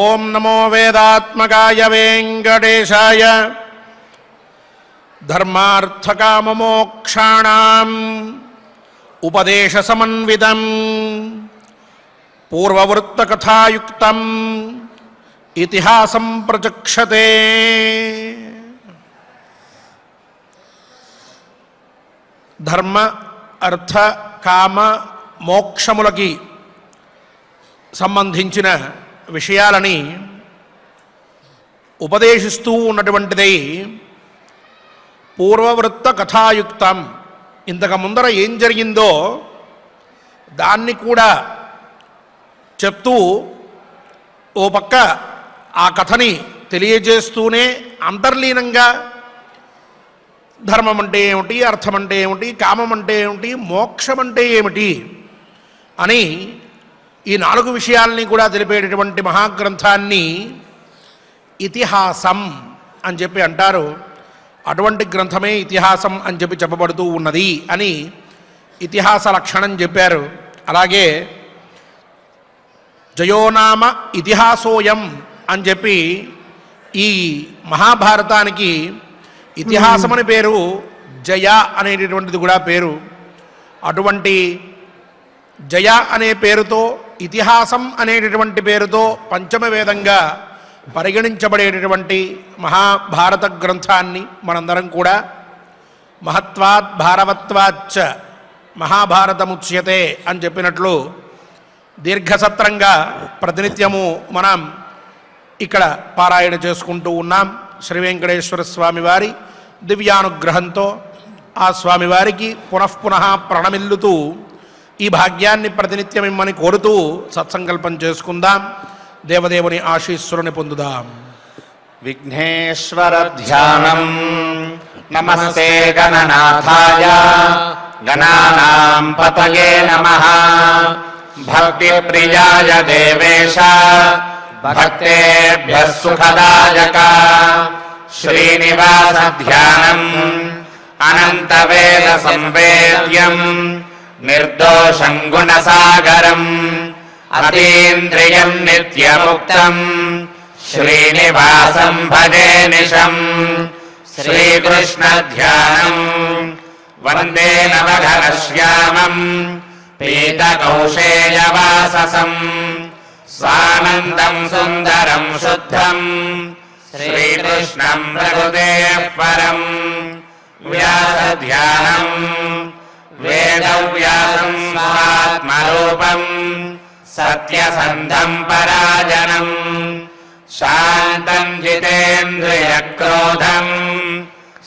ఓం నమో వేదాత్మకాయ వెంకటేశాయ ధర్మార్థకామమోక్షాణాం ఉపదేశ సమన్వితం పూర్వవృత్తకథాయుక్తం ఇతిహాసం ప్రచక్షతే. ధర్మ అర్థ కామ మోక్షములకి సంబంధించిన విషయాలని ఉపదేశిస్తూ ఉన్నటువంటిది పూర్వవృత్త కథాయుక్తం. ఇంతకు ముందర ఏం జరిగిందో దాన్ని కూడా చెప్తూ ఓ పక్క ఆ కథని తెలియజేస్తూనే అంతర్లీనంగా ధర్మం అంటే ఏమిటి, అర్థం అంటే ఏమిటి, కామం అంటే ఏమిటి, మోక్షం అంటే ఏమిటి అని ఈ 4 విషయాల్ని కూడా తెలిపేటటువంటి మహాగ్రంథాన్ని ఇతిహాసం అని చెప్పి అంటారు. అటువంటి గ్రంథమే ఇతిహాసం అని చెప్పి చెప్పబడుతూ ఉన్నది అని ఇతిహాస లక్షణం చెప్పారు. అలాగే జయోనామ ఇతిహాసోయం అని చెప్పి ఈ మహాభారతానికి ఇతిహాసం అని పేరు, జయ అనేటటువంటిది కూడా పేరు. అటువంటి జయ అనే పేరుతో, ఇతిహాసం అనేటటువంటి పేరుతో పంచమ వేదంగా పరిగణించబడేటటువంటి మహాభారత గ్రంథాన్ని మనందరం కూడా మహత్వాత్ భారవత్వాచ్చ మహాభారతముచ్యతే అని చెప్పినట్లు దీర్ఘసత్రంగా ప్రతినిత్యము మనం ఇక్కడ పారాయణ చేసుకుంటూ ఉన్నాం. శ్రీ వెంకటేశ్వర స్వామి వారి దివ్యానుగ్రహంతో ఆ స్వామివారికి పునఃపునః ప్రణమిల్లుతూ ఈ భాగ్యాన్ని ప్రతినిత్యం ఇమ్మని కోరుతూ సత్సంకల్పం చేసుకుందాం. దేవదేవుని ఆశీస్సులను పొందుదాం. విఘ్నేశ్వర ధ్యానం. నమస్తే గణనాథాయ గణానాం పతయే నమః. భక్తి ప్రియాయ దేవేశ భక్తేభ్యః సుఖదాయక. శ్రీనివాస ధ్యానం అనంత వేద సంవేద్యం నిర్దోషం గుణసాగరం అతీంద్రియం నిత్యముక్తం శ్రీనివాసం భజే నిశం. శ్రీకృష్ణ ధ్యానం వందే నవఘనశ్యామం పీతకౌశేయవాససం స్వానందం సుందరం శుద్ధం శ్రీకృష్ణం ప్రకృతేః పరం. వ్యాస ధ్యానం వేదవ్యాసం స్వాత్మరూపం సత్యసంధం పరాజనం శాంతం జితేంద్రియక్రోధం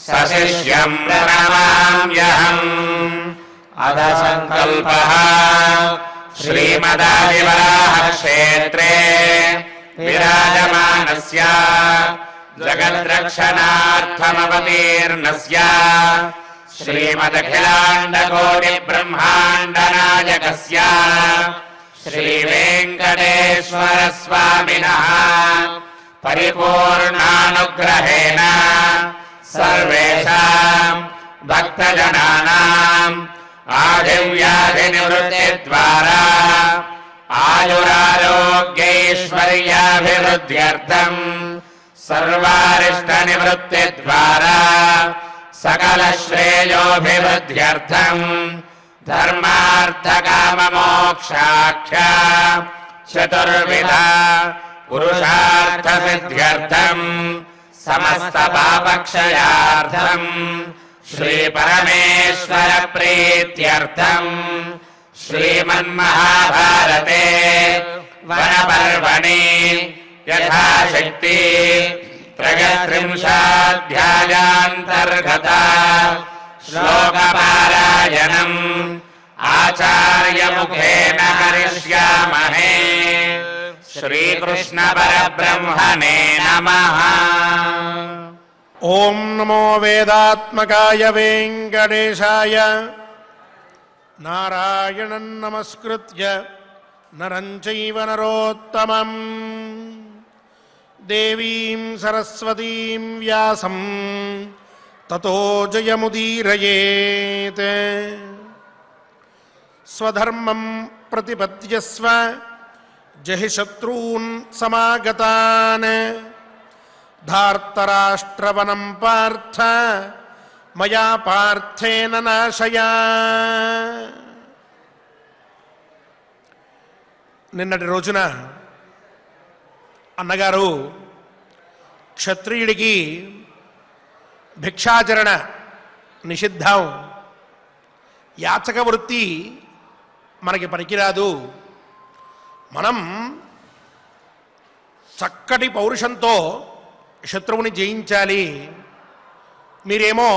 సశిష్యం ప్రణమామ్యహం. అథ సంకల్పః శ్రీమదాదివరాహ క్షేత్రే విరాజమానస్య జగద్రక్షణార్థమవతీర్ణస్య శ్రీమదఖిలాండకోటి బ్రహ్మాండనాయకస్య శ్రీ వెంకటేశ్వర స్వామినః పరిపూర్ణానుగ్రహేణ సర్వేషాం భక్తజనానాం ఆదివ్యాధి నివృత్తి ద్వారా ఆయురారోగ్యైశ్వర్యాభివృద్ధ్యర్థం సర్వారిష్ట నివృత్తి ద్వారా సకల శ్రేయోభివృద్ధ్యర్థం ధర్మార్థకామమోక్షాఖ్య చతుర్విధ పురుషార్థ సిద్ధ్యర్థం సమస్త పాపక్షయార్థం శ్రీ పరమేశ్వర ప్రీత్యర్థం శ్రీమన్మహాభారతే వనపర్వణి యథాశక్తి త్రయస్త్రింశాధ్యాయాంతర్గత శ్లోకపారాయణం ఆచార్యముఖేన హరిష్యామహే. శ్రీకృష్ణ పరబ్రహ్మణే నమః. ఓం నమో వేదాత్మకాయ వెంకటేశాయ నారాయణం నమస్కృత్య నరం చైవ నరోత్తమం దేవీం సరస్వతీం వ్యాసం తతో జయముదీరయేత్. స్వధర్మం ప్రతిపద్యస్వ జహి శత్రూన్ సమాగతాన్ ధార్తరాష్ట్రవనం పార్థ మయా పార్థేన నాశయా. నిన్నటి రోజున అన్నగారు క్షత్రియుడికి భిక్షాచరణ నిషిద్ధం, యాచక వృత్తి మనకి పనికిరాదు, మనం చక్కటి పౌరుషంతో శత్రువుని జయించాలి, మీరేమో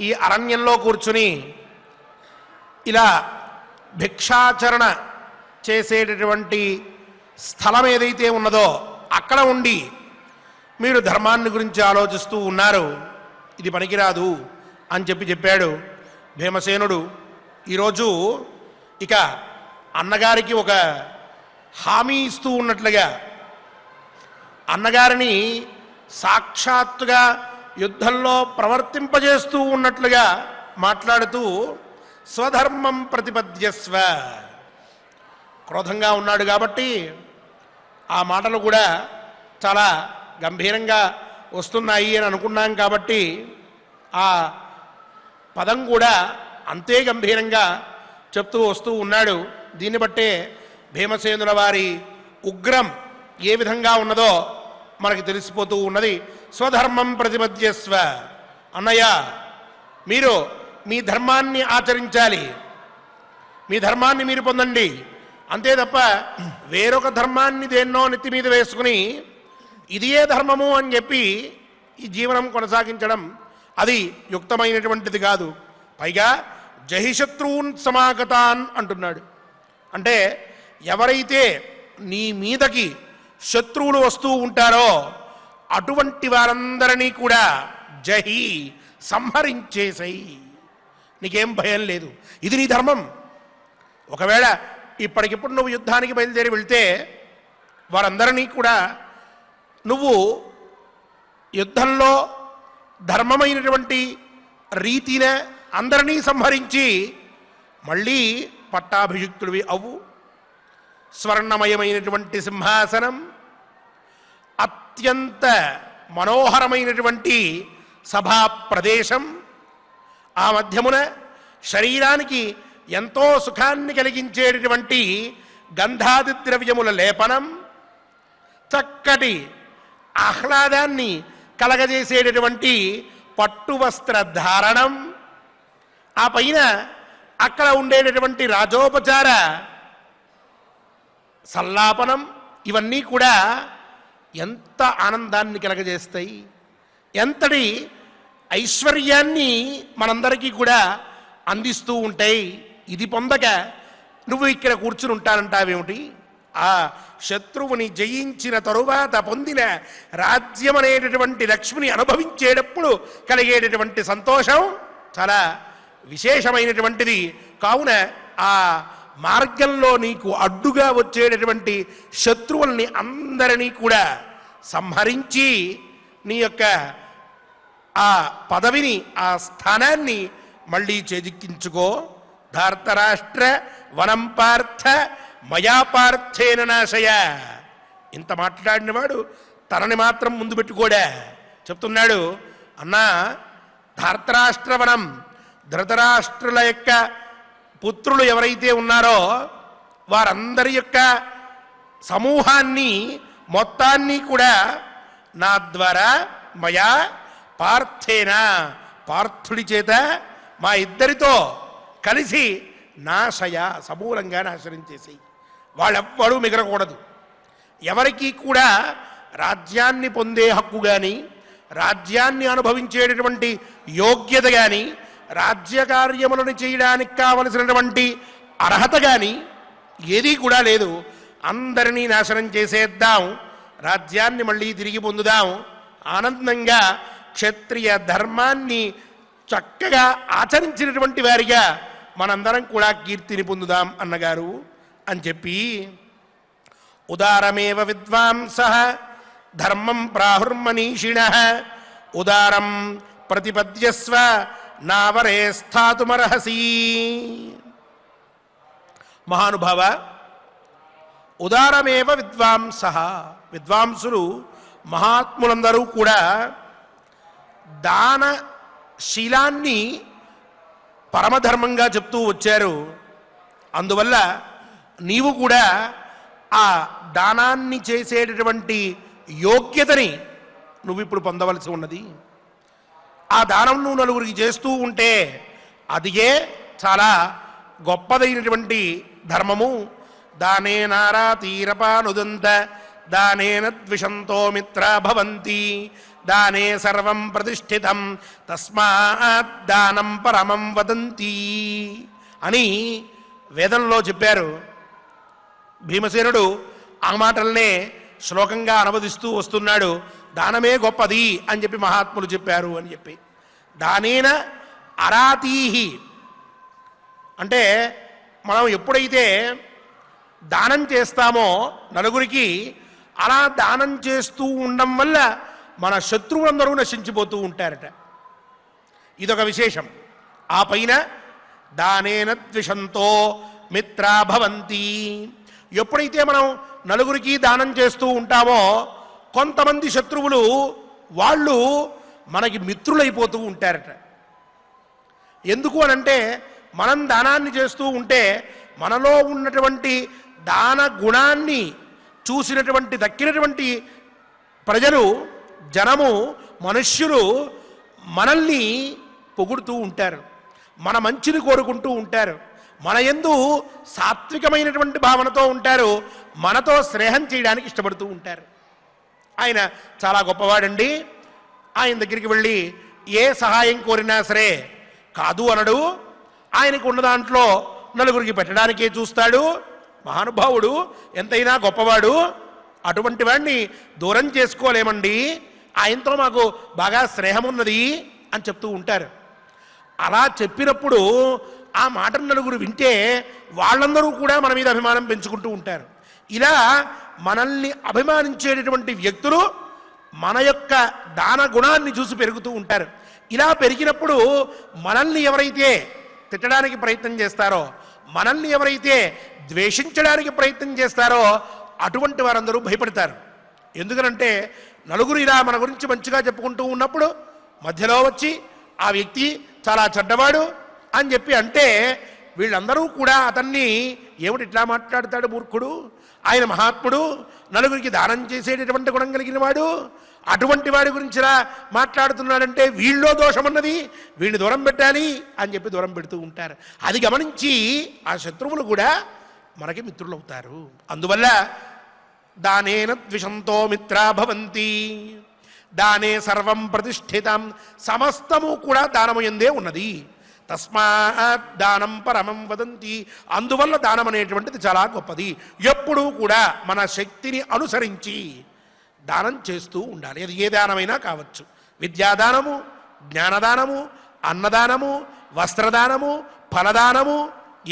ఈ అరణ్యంలో కూర్చుని ఇలా భిక్షాచరణ చేసేటటువంటి స్థలం ఏదైతే ఉన్నదో అక్కడ ఉండి మీరు ధర్మాన్ని గురించి ఆలోచిస్తూ ఉన్నారు, ఇది పనికిరాదు అని చెప్పాడు భీమసేనుడు. ఈరోజు ఇక అన్నగారికి ఒక హామీ ఇస్తూ ఉన్నట్లుగా, అన్నగారిని సాక్షాత్తుగా యుద్ధంలో ప్రవర్తింపజేస్తూ ఉన్నట్లుగా మాట్లాడుతూ స్వధర్మం ప్రతిపద్యస్వ. క్రోధంగా ఉన్నాడు కాబట్టి ఆ మాటలు కూడా చాలా గంభీరంగా వస్తున్నాయి అని అనుకున్నాం కాబట్టి ఆ పదం కూడా అంతే గంభీరంగా చెప్తూ వస్తూ ఉన్నాడు. దీన్ని బట్టే భీమసేనుల వారి ఉగ్రం ఏ విధంగా ఉన్నదో మనకి తెలిసిపోతూ ఉన్నది. స్వధర్మం ప్రతిపద్యస్వ, అన్నయ్య మీరు మీ ధర్మాన్ని ఆచరించాలి, మీ ధర్మాన్ని మీరు పొందండి, అంతే తప్ప వేరొక ధర్మాన్ని దేన్నో నెత్తి మీద వేసుకుని ఇదియే ధర్మము అని చెప్పి ఈ జీవనం కొనసాగించడం అది యుక్తమైనటువంటిది కాదు. పైగా జహిశత్రూన్ సమాగతాన్ అంటున్నాడు. అంటే ఎవరైతే నీ మీదకి శత్రువులు వస్తూ ఉంటారో అటువంటి వారందరినీ కూడా జహి సంహరించేసై, నీకేం భయం లేదు, ఇది నీ ధర్మం. ఒకవేళ ఇప్పటికిప్పుడు నువ్వు యుద్ధానికి బయలుదేరి వెళ్తే వారందరినీ కూడా నువ్వు యుద్ధంలో ధర్మమైనటువంటి రీతిన అందరినీ సంహరించి మళ్ళీ పట్టాభిషిక్తుడివి అవ్వు. స్వర్ణమయమైనటువంటి సింహాసనం, అత్యంత మనోహరమైనటువంటి సభా ప్రదేశం, ఆ మధ్యమున శరీరానికి ఎంతో సుఖాన్ని కలిగించేటటువంటి గంధాది ద్రవ్యముల లేపనం, చక్కటి ఆహ్లాదాన్ని కలగజేసేటటువంటి పట్టు వస్త్ర ధారణం, ఆ పైన అక్కడ ఉండేటటువంటి రాజోపచార సల్లాపనం, ఇవన్నీ కూడా ఎంత ఆనందాన్ని కలగజేస్తాయి, ఎంతటి ఐశ్వర్యాన్ని మనందరికీ కూడా అందిస్తూ ఉంటాయి. ఇది పొందక నువ్వు ఇక్కడ కూర్చుని ఉంటానంటావేమిటి? ఆ శత్రువుని జయించిన తరువాత పొందిన రాజ్యం అనేటటువంటి లక్ష్మిని అనుభవించేటప్పుడు కలిగేటటువంటి సంతోషం చాలా విశేషమైనటువంటిది. కావున ఆ మార్గంలో నీకు అడ్డుగా వచ్చేటటువంటి శత్రువుల్ని అందరినీ కూడా సంహరించి నీ యొక్క ఆ పదవిని, ఆ స్థానాన్ని మళ్ళీ చేజిక్కించుకో. ధార్తరాష్ట్ర వనం పార్థ మయా పార్థేన నాశయ. ఇంత మాట్లాడినవాడు తనని మాత్రం ముందు పెట్టుకోడా చెప్తున్నాడు. అన్నా, ధార్తరాష్ట్రవనం, ధృతరాష్ట్రుల యొక్క పుత్రులు ఎవరైతే ఉన్నారో వారందరి యొక్క సమూహాన్ని మొత్తాన్ని కూడా నా ద్వారా మయా పార్థేన, పార్థుడి చేత మా ఇద్దరితో కలిసి నాశయ, సమూలంగా నాశనం చేసేయి. వాళ్ళెవ్వడూ మిగలకూడదు. ఎవరికి కూడా రాజ్యాన్ని పొందే హక్కు కానీ, రాజ్యాన్ని అనుభవించేటటువంటి యోగ్యత కానీ, రాజ్యకార్యములను చేయడానికి కావలసినటువంటి అర్హత కానీ ఏదీ కూడా లేదు. అందరినీ నాశనం చేసేద్దాం, రాజ్యాన్ని మళ్ళీ తిరిగి పొందుదాం, ఆనందంగా క్షత్రియ ధర్మాన్ని చక్కగా ఆచరించినటువంటి వారిగా మనందరం కూడా కీర్తిని పొందుదాం అన్నగారు అని చెప్పి, ఉదారమేవ విద్వాంసః ధర్మం ప్రాహుర్మనీషిణః ఉదారం ప్రతిపద్యస్వ నావరే స్థాతుమర్హసి. మహానుభావ, ఉదారమేవ విద్వాంస, విద్వాంసులు మహాత్ములందరూ కూడా దానశీలాన్ని పరమధర్మంగా చెప్తూ వచ్చారు. అందువల్ల నీవు కూడా ఆ దానాన్ని చేసేటటువంటి యోగ్యతని నువ్వు ఇప్పుడు పొందవలసి ఉన్నది. ఆ దానం నువ్వు నలుగురికి చేస్తూ ఉంటే అదిగే చాలా గొప్పదైనటువంటి ధర్మము. దానే నారా తీరపానుదంత దానేన ద్విషంతో మిత్రా భవంతి దానే సర్వం ప్రతిష్ఠితం తస్మాత్ దానం పరమం వదంతి అని వేదంలో చెప్పారు. భీమసేనుడు ఆ మాటలనే శ్లోకంగా అనువదిస్తూ వస్తున్నాడు. దానమే గొప్పది అని చెప్పి మహాత్ములు చెప్పారు అని చెప్పి. దానేన అరాతీహి అంటే మనం ఎప్పుడైతే దానం చేస్తామో నలుగురికి, అలా దానం చేస్తూ ఉండడం వల్ల మన శత్రువులందరూ నశించిపోతూ ఉంటారట. ఇదొక విశేషం. ఆ పైన దానేన ద్విషంతో మిత్రా భవంతి, ఎప్పుడైతే మనం నలుగురికి దానం చేస్తూ ఉంటామో కొంతమంది శత్రువులు వాళ్ళు మనకి మిత్రులైపోతూ ఉంటారట. ఎందుకు అనంటే మనం దానాన్ని చేస్తూ ఉంటే మనలో ఉన్నటువంటి దాన గుణాన్ని చూసినటువంటి దక్కినటువంటి ప్రజలు, జనము, మనుష్యులు మనల్ని పొగుడుతూ ఉంటారు, మన మంచిని కోరుకుంటూ ఉంటారు, మన యందు సాత్వికమైనటువంటి భావనతో ఉంటారు, మనతో స్నేహం చేయడానికి ఇష్టపడుతూ ఉంటారు. ఆయన చాలా గొప్పవాడండి, ఆయన దగ్గరికి వెళ్ళి ఏ సహాయం కోరినా సరే కాదు అనడు, ఆయనకు ఉన్న దాంట్లో నలుగురికి పెట్టడానికే చూస్తాడు. మహానుభావుడు, ఎంతైనా గొప్పవాడు, అటువంటి వాడిని దూరం చేసుకోలేమండి, ఆయనతో మాకు బాగా స్నేహం ఉన్నది అని చెప్తూ ఉంటారు. అలా చెప్పినప్పుడు ఆ మాటను నలుగురు వింటే వాళ్ళందరూ కూడా మన మీద అభిమానం పెంచుకుంటూ ఉంటారు. ఇలా మనల్ని అభిమానించేటటువంటి వ్యక్తులు మన యొక్క దాన గుణాన్ని చూసి పెరుగుతూ ఉంటారు. ఇలా పెరిగినప్పుడు మనల్ని ఎవరైతే తిట్టడానికి ప్రయత్నం చేస్తారో, మనల్ని ఎవరైతే ద్వేషించడానికి ప్రయత్నం చేస్తారో అటువంటి వారందరూ భయపడతారు. ఎందుకనంటే నలుగురు ఇలా మన గురించి మంచిగా చెప్పుకుంటూ ఉన్నప్పుడు మధ్యలో వచ్చి ఆ వ్యక్తి చాలా చెడ్డవాడు అని చెప్పి అంటే వీళ్ళందరూ కూడా అతన్ని ఏమిటి ఇట్లా మాట్లాడతాడు మూర్ఖుడు, ఆయన మహాత్ముడు, నలుగురికి దానం చేసేటటువంటి గుణం కలిగిన వాడు, అటువంటి వాడి గురించి ఇలా మాట్లాడుతున్నాడంటే వీళ్ళలో దోషమన్నది, వీడిని దూరం పెట్టాలి అని చెప్పి దూరం పెడుతూ ఉంటారు. అది గమనించి ఆ శత్రువులు కూడా మనకి మిత్రులవుతారు. అందువల్ల దానేన ద్విషంతో మిత్రా భవంతి దానే సర్వం ప్రతిష్ఠితం, సమస్తము కూడా దానము యందే ఉన్నది. తస్మాత్ దానం పరమం వదంతి, అందువల్ల దానం అనేటువంటిది చాలా గొప్పది. ఎప్పుడూ కూడా మన శక్తిని అనుసరించి దానం చేస్తూ ఉండాలి. అది ఏ దానమైనా కావచ్చు, విద్యాదానము, జ్ఞానదానము, అన్నదానము, వస్త్రదానము, ఫలదానము,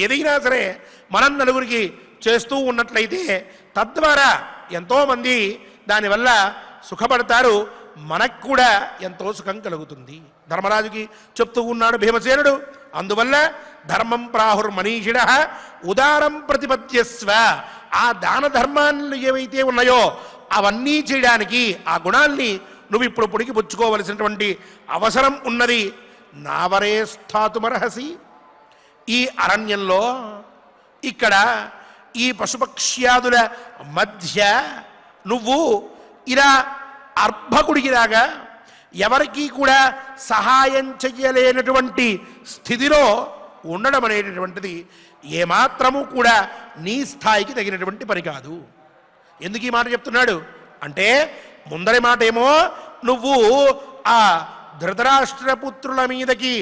ఏదైనా సరే మనం నలుగురికి చేస్తూ ఉన్నట్లయితే తద్వారా ఎంతోమంది దానివల్ల సుఖపడతారు, మనకు కూడా ఎంతో సుఖం కలుగుతుంది. ధర్మరాజుకి చెప్తూ ఉన్నాడు భీమసేనుడు. అందువల్ల ధర్మం ప్రాహుర్మనీషిణ ఉదారం ప్రతిపద్యస్వ, ఆ దాన ధర్మాలు ఏవైతే ఉన్నాయో అవన్నీ చేయడానికి ఆ గుణాల్ని నువ్వు ఇప్పుడు పొడికి పుచ్చుకోవలసినటువంటి అవసరం ఉన్నది. నావరే స్థాతుమర్హసి, ఈ అరణ్యంలో ఇక్కడ ఈ పశుపక్ష్యాదుల మధ్య నువ్వు ఇలా అర్భకుడికిలాగా ఎవరికీ కూడా సహాయం చెయ్యలేనటువంటి స్థితిలో ఉండడం అనేటటువంటిది ఏమాత్రము కూడా నీ స్థాయికి తగినటువంటి పని కాదు. ఎందుకు ఈ మాట చెప్తున్నాడు అంటే, ముందరి మాట ఏమో నువ్వు ఆ ధృతరాష్ట్రపుత్రుల మీదకి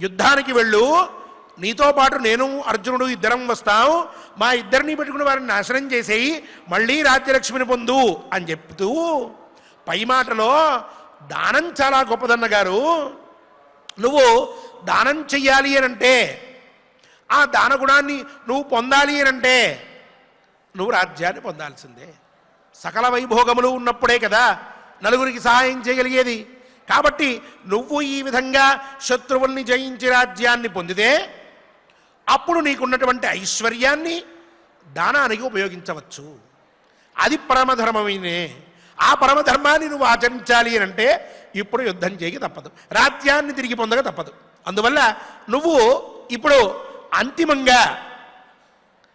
యుద్ధానికి వెళ్ళు, నీతో పాటు నేను అర్జునుడు ఇద్దరం వస్తాం, మా ఇద్దరిని పెట్టుకుని వారిని నాశనం చేసేయి, మళ్ళీ రాజ్యలక్ష్మిని పొందు అని చెప్తూ పై మాటలో దానం చాలా గొప్పదన్న గారు, నువ్వు దానం చెయ్యాలి అనంటే, ఆ దాన గుణాన్ని నువ్వు పొందాలి అనంటే నువ్వు రాజ్యాన్ని పొందాల్సిందే. సకల వైభోగములు ఉన్నప్పుడే కదా నలుగురికి సహాయం చేయగలిగేది. కాబట్టి నువ్వు ఈ విధంగా శత్రువుల్ని జయించి రాజ్యాన్ని పొందితే అప్పుడు నీకున్నటువంటి ఐశ్వర్యాన్ని, దానానికి ఉపయోగించవచ్చు. అది పరమధర్మమైనే. ఆ పరమధర్మాన్ని నువ్వు ఆచరించాలి అని అంటే ఇప్పుడు యుద్ధం చేయక తప్పదు, రాజ్యాన్ని తిరిగి పొందక తప్పదు. అందువల్ల నువ్వు ఇప్పుడు అంతిమంగా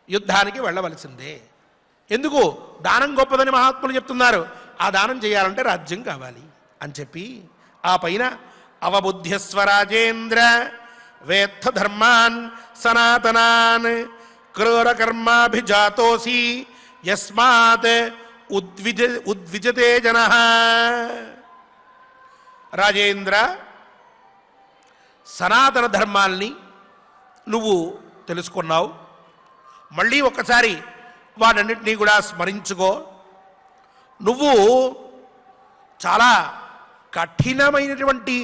యుద్ధానికి వెళ్ళవలసిందే. ఎందుకు? దానం గొప్పదని మహాత్ములు చెప్తున్నారు. ఆ దానం చేయాలంటే రాజ్యం కావాలి అని చెప్పి ఆ పైన అవబుద్ధ్యస్వ రాజేంద్ర వేత్త ధర్మాన్ సనాతనాన్ క్రూరకర్మాభిజాతోసి యస్మాత్ ఉద్విజతే జనః. రాజేంద్ర, సనాతన ధర్మాల్ని నువ్వు తెలుసుకున్నావు. మళ్ళీ ఒక్కసారి వాటన్నిటినీ కూడా స్మరించుకో. నువ్వు చాలా కఠినమైనటువంటి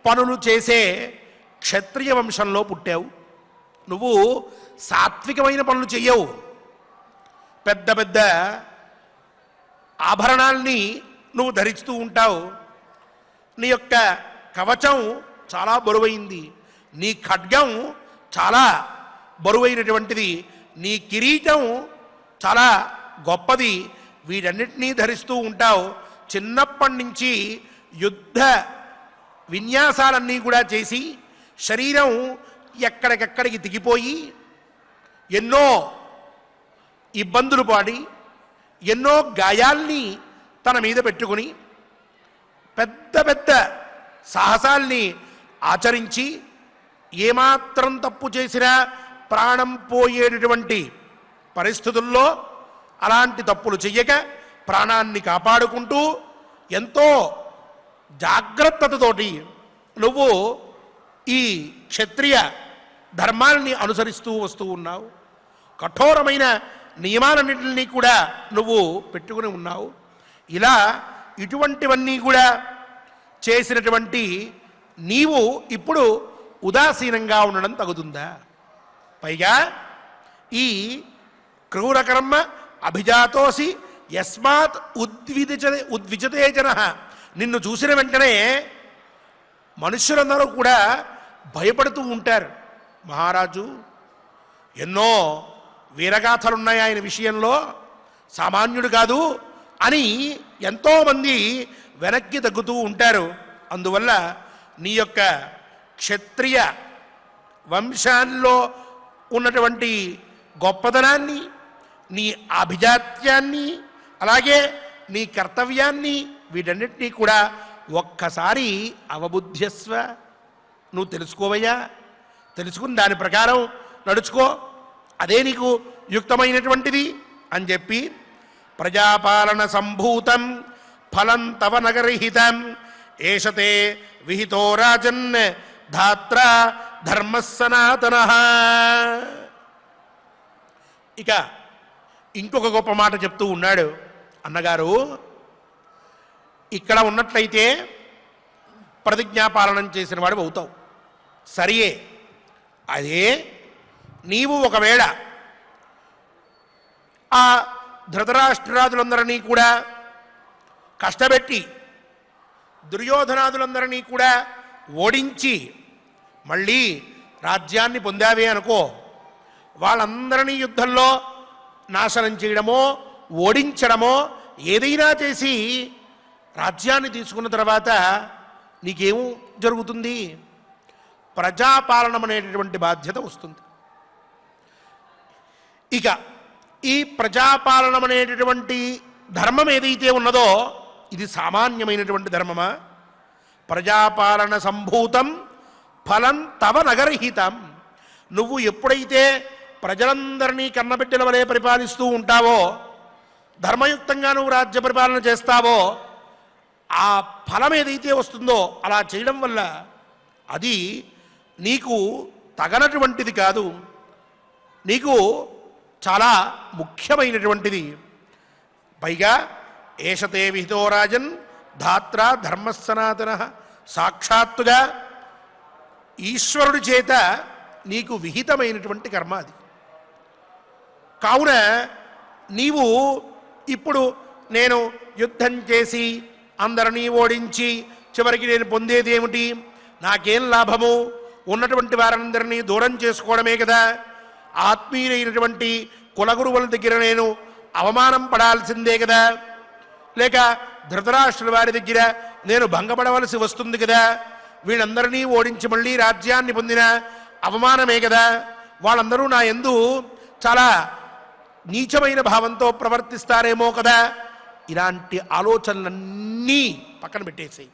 పనులు చేసే క్షత్రియ వంశంలో పుట్టావు. నువ్వు సాత్వికమైన పనులు చెయ్యవు. పెద్ద పెద్ద ఆభరణాల్ని నువ్వు ధరిస్తూ ఉంటావు. నీ యొక్క కవచం చాలా బరువైంది, నీ ఖడ్గం చాలా బరువైనటువంటిది, నీ కిరీటం చాలా గొప్పది. వీటన్నిటినీ ధరిస్తూ ఉంటావు. చిన్నప్పటి నుంచి యుద్ధ విన్యాసాలన్నీ కూడా చేసి శరీరం ఎక్కడికెక్కడికి దిగిపోయి ఎన్నో ఇబ్బందులు పడి ఎన్నో గాయాల్ని తన మీద పెట్టుకుని పెద్ద పెద్ద సాహసాల్ని ఆచరించి ఏమాత్రం తప్పు చేసినా ప్రాణం పోయేటటువంటి పరిస్థితుల్లో అలాంటి తప్పులు చెయ్యక ప్రాణాన్ని కాపాడుకుంటూ ఎంతో జాగ్రత్తతోటి నువ్వు ఈ క్షత్రియ ధర్మాలని అనుసరిస్తూ వస్తూ ఉన్నావు. కఠోరమైన నియమాలన్నింటినీ కూడా నువ్వు పెట్టుకుని ఉన్నావు. ఇలా ఇటువంటివన్నీ కూడా చేసినటువంటి నీవు ఇప్పుడు ఉదాసీనంగా ఉండడం తగుతుందా? పైగా ఈ క్రూరకర్మ అభిజాతోసి యస్మాత్ ఉద్విజతే జనః. నిన్ను చూసిన వెంటనే మనుష్యులందరూ కూడా భయపడుతూ ఉంటారు. మహారాజు ఎన్నో వీరగాథలున్నాయి ఆయన విషయంలో, సామాన్యుడు కాదు అని ఎంతోమంది వెనక్కి తగ్గుతూ ఉంటారు. అందువల్ల నీ యొక్క క్షత్రియ వంశాల్లో ఉన్నటువంటి గొప్పదనాన్ని, నీ అభిజాత్యాన్ని, అలాగే నీ కర్తవ్యాన్ని, వీటన్నిటినీ కూడా ఒక్కసారి అవబుద్ధ్యస్వ, నువ్వు తెలుసుకోవయ్యా. తెలుసుకుని దాని ప్రకారం నడుచుకో, అదే నీకు యుక్తమైనటువంటిది అని చెప్పి ప్రజాపాలన సంభూతం ఫలం తవ నగరహితం ఏషతే విహితో రాజన్ ధాత్ర ధర్మ సనాతనః. ఇక ఇంకొక గొప్ప మాట చెప్తూ ఉన్నాడు. అన్నగారు, ఇక్కడ ఉన్నట్లయితే ప్రతిజ్ఞాపాలనం చేసిన వాడు అవుతావు, సరియే. అదే నీవు ఒకవేళ ఆ ధృతరాష్ట్రాదులందరినీ కూడా కష్టపెట్టి దుర్యోధనాదులందరినీ కూడా ఓడించి మళ్ళీ రాజ్యాన్ని పొందావే అనుకో, వాళ్ళందరినీ యుద్ధంలో నాశనం చేయడమో ఓడించడమో ఏదైనా చేసి రాజ్యాన్ని తీసుకున్న తర్వాత నీకేం జరుగుతుంది? ప్రజాపాలనం అనేటటువంటి బాధ్యత వస్తుంది. ఇక ఈ ప్రజాపాలనం అనేటటువంటి ధర్మం ఏదైతే ఉన్నదో ఇది సామాన్యమైనటువంటి ధర్మమా? ప్రజాపాలన సంభూతం ఫలం తవ నగరహితం. నువ్వు ఎప్పుడైతే ప్రజలందరినీ కన్నబిడ్డల వలె పరిపాలిస్తూ ఉంటావో, ధర్మయుక్తంగా నువ్వు రాజ్య పరిపాలన చేస్తావో, ఆ ఫలం ఏదైతే వస్తుందో అలా చేయడం వల్ల అది నీకు తగనటువంటిది కాదు, నీకు చాలా ముఖ్యమైనటువంటిది. పైగా ఏషతే విహితో రాజన్ ధాత్ర ధర్మ సనాతనః. సాక్షాత్తుగా ఈశ్వరుడి చేత నీకు విహితమైనటువంటి కర్మ అది. కావున నీవు ఇప్పుడు నేను యుద్ధం చేసి అందరినీ ఓడించి చివరికి నేను పొందేది ఏమిటి? నాకేం లాభము? ఉన్నటువంటి వారందరినీ దూరం చేసుకోవడమే కదా. ఆత్మీయులైనటువంటి కులగురువుల దగ్గర నేను అవమానం పడాల్సిందే కదా, లేక ధృతరాష్ట్రుల వారి దగ్గర నేను భంగపడవలసి వస్తుంది కదా, వీళ్ళందరినీ ఓడించి మళ్ళీ రాజ్యాన్ని పొందిన అవమానమే కదా, వాళ్ళందరూ నా యందు చాలా నీచమైన భావంతో ప్రవర్తిస్తారేమో కదా, ఇలాంటి ఆలోచనలన్నీ పక్కన పెట్టేసాయి.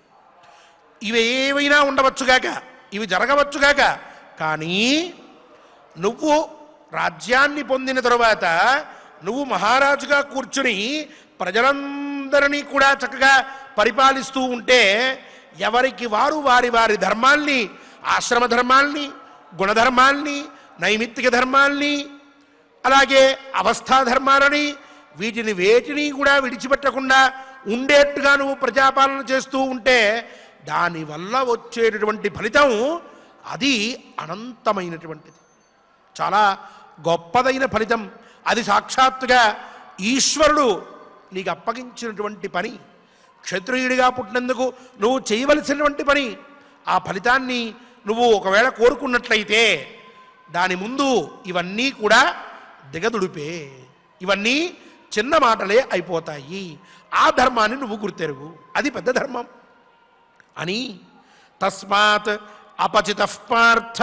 ఇవి ఏవైనా ఉండవచ్చుగాక, ఇవి జరగవచ్చుగాక, కానీ నువ్వు రాజ్యాన్ని పొందిన తరువాత నువ్వు మహారాజుగా కూర్చుని ప్రజలందరినీ కూడా చక్కగా పరిపాలిస్తూ ఉంటే ఎవరికి వారు వారి వారి ధర్మాల్ని, ఆశ్రమ ధర్మాల్ని, గుణధర్మాల్ని, నైమిత్తిక ధర్మాల్ని, అలాగే అవస్థా ధర్మాలని, వీటిని వేటిని కూడా విడిచిపెట్టకుండా ఉండేట్టుగా నువ్వు ప్రజాపాలన చేస్తూ ఉంటే దానివల్ల వచ్చేటటువంటి ఫలితం అది అనంతమైనటువంటిది, చాలా గొప్పదైన ఫలితం. అది సాక్షాత్తుగా ఈశ్వరుడు నీకు అప్పగించినటువంటి పని, క్షత్రియుడిగా పుట్టినందుకు నువ్వు చేయవలసినటువంటి పని. ఆ ఫలితాన్ని నువ్వు ఒకవేళ కోరుకున్నట్లయితే దాని ముందు ఇవన్నీ కూడా దిగదుడిపే, ఇవన్నీ చిన్న మాటలే అయిపోతాయి. ఆ ధర్మాన్ని నువ్వు గుర్తెరుగు, అది పెద్ద ధర్మం అని. తస్మాత్ అపచితః పార్థ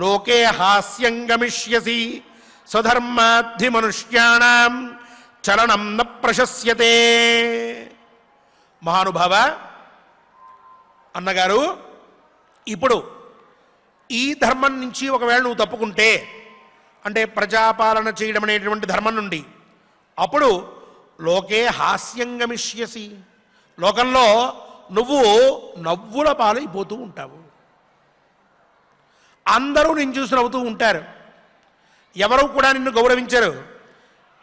లోకే హాస్యం గమిష్యసి స్వధర్మాద్ధి మనుష్యాణం చలనం న ప్రశస్యతే. మహానుభావ అన్నగారు, ఇప్పుడు ఈ ధర్మం నుంచి ఒకవేళ నువ్వు తప్పుకుంటే, అంటే ప్రజాపాలన చేయడం అనేటువంటి ధర్మం నుండి, అప్పుడు లోకే హాస్యం గమిష్యసి, లోకంలో నువ్వు నవ్వుల పాలైపోతూ ఉంటావు. అందరూ నిన్ను చూసి నవ్వుతూ ఉంటారు, ఎవరు కూడా నిన్ను గౌరవించరు.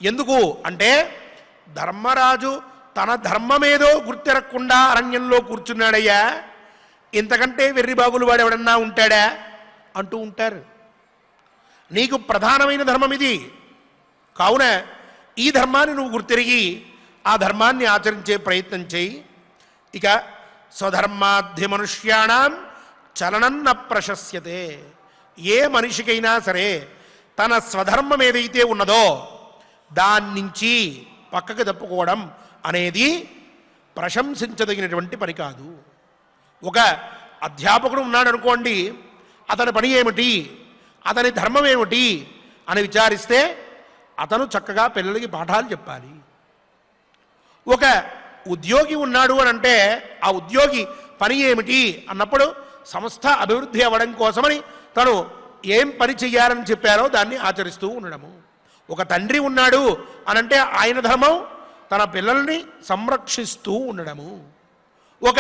ఎందుకు అంటే ధర్మరాజు తన ధర్మమేదో గుర్తెరగకుండా అరణ్యంలో కూర్చున్నాడయ్యా, ఇంతకంటే వెర్రిబాగులు వాడు ఎవడన్నా ఉంటాడా అంటూ ఉంటారు. నీకు ప్రధానమైన ధర్మం ఇది కావున ఈ ధర్మాన్ని నువ్వు గుర్తెరిగి ఆ ధర్మాన్ని ఆచరించే ప్రయత్నం చేయి. ఇక స్వధర్మాధ్య మనుష్యాణం చలనన్న ప్రశస్యతే. ఏ మనిషికైనా సరే తన స్వధర్మం ఏదైతే ఉన్నదో దాని నుంచి పక్కకు తప్పుకోవడం అనేది ప్రశంసించదగినటువంటి పని కాదు. ఒక అధ్యాపకుడు ఉన్నాడు అనుకోండి, అతని పని ఏమిటి, అతని ధర్మం ఏమిటి అని విచారిస్తే అతను చక్కగా పిల్లలకి పాఠాలు చెప్పాలి. ఒక ఉద్యోగి ఉన్నాడు అని అంటే ఆ ఉద్యోగి పని ఏమిటి అన్నప్పుడు సంస్థ అభివృద్ధి అవ్వడం కోసమని తను ఏం పని చెయ్యాలని చెప్పారో దాన్ని ఆచరిస్తూ ఉండడము. ఒక తండ్రి ఉన్నాడు అనంటే ఆయన ధర్మం తన పిల్లల్ని సంరక్షిస్తూ ఉండడము. ఒక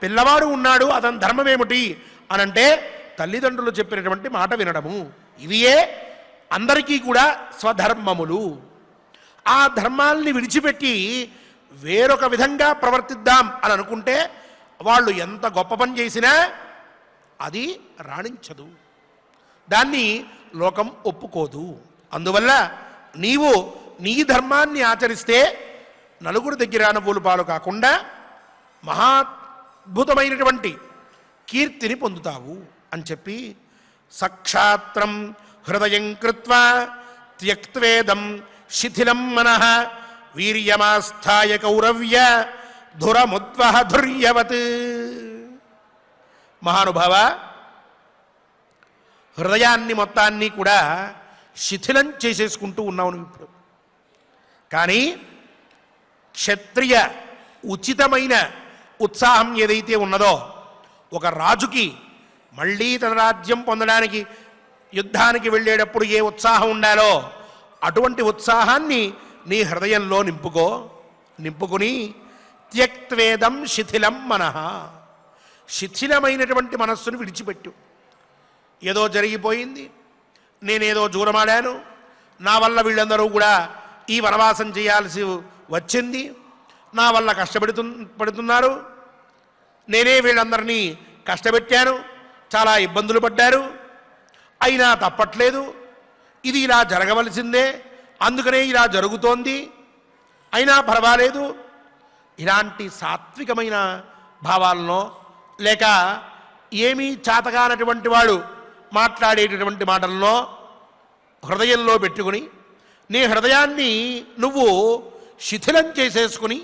పిల్లవాడు ఉన్నాడు, అతని ధర్మం ఏమిటి అనంటే తల్లిదండ్రులు చెప్పినటువంటి మాట వినడము. ఇవియే అందరికీ కూడా స్వధర్మములు. ఆ ధర్మాల్ని విడిచిపెట్టి వేరొక విధంగా ప్రవర్తిద్దాం అని అనుకుంటే వాళ్ళు ఎంత గొప్ప పని చేసినా అది రాణించదు, దాన్ని లోకం ఒప్పుకోదు. అందువల్ల నీవు నీ ధర్మాన్ని ఆచరిస్తే నలుగురు దగ్గర నవ్వులు పాలు కాకుండా మహాద్భుతమైనటువంటి కీర్తిని పొందుతావు అని చెప్పి సక్షాత్రం హృదయం కృత్వా త్యక్త్వేదం శిథిలం మనః వీర్యమాస్థాయ కౌరవ్య ధురముద్వహ ధుర్యవత్. మహానుభావ, హృదయాన్ని మొత్తాన్ని కూడా శిథిలం చేసేసుకుంటూ ఉన్నావు నువ్వు ఇప్పుడు. కానీ క్షత్రియ ఉచితమైన ఉత్సాహం ఏదైతే ఉన్నదో, ఒక రాజుకి మళ్ళీ తన రాజ్యం పొందడానికి యుద్ధానికి వెళ్ళేటప్పుడు ఏ ఉత్సాహం ఉండాలో అటువంటి ఉత్సాహాన్ని నీ హృదయంలో నింపుకుని త్యక్త్వేదం శిథిలం మనః, శిథిలమైనటువంటి మనస్సును విడిచిపెట్టు. ఏదో జరిగిపోయింది, నేనేదో జూరమాడాను, నా వల్ల వీళ్ళందరూ కూడా ఈ వనవాసం చేయాల్సి వచ్చింది, నా వల్ల పడుతున్నారు, నేనే వీళ్ళందరినీ కష్టపెట్టాను, చాలా ఇబ్బందులు పడ్డారు, అయినా తప్పట్లేదు, ఇది ఇలా జరగవలసిందే, అందుకనే ఇలా జరుగుతోంది, అయినా పర్వాలేదు. ఇలాంటి సాత్వికమైన భావాలను లేక ఏమీ చాతగానటువంటి వాడు మాట్లాడేటటువంటి మాటల్లో హృదయంలో పెట్టుకుని నీ హృదయాన్ని నువ్వు శిథిలం చేసేసుకుని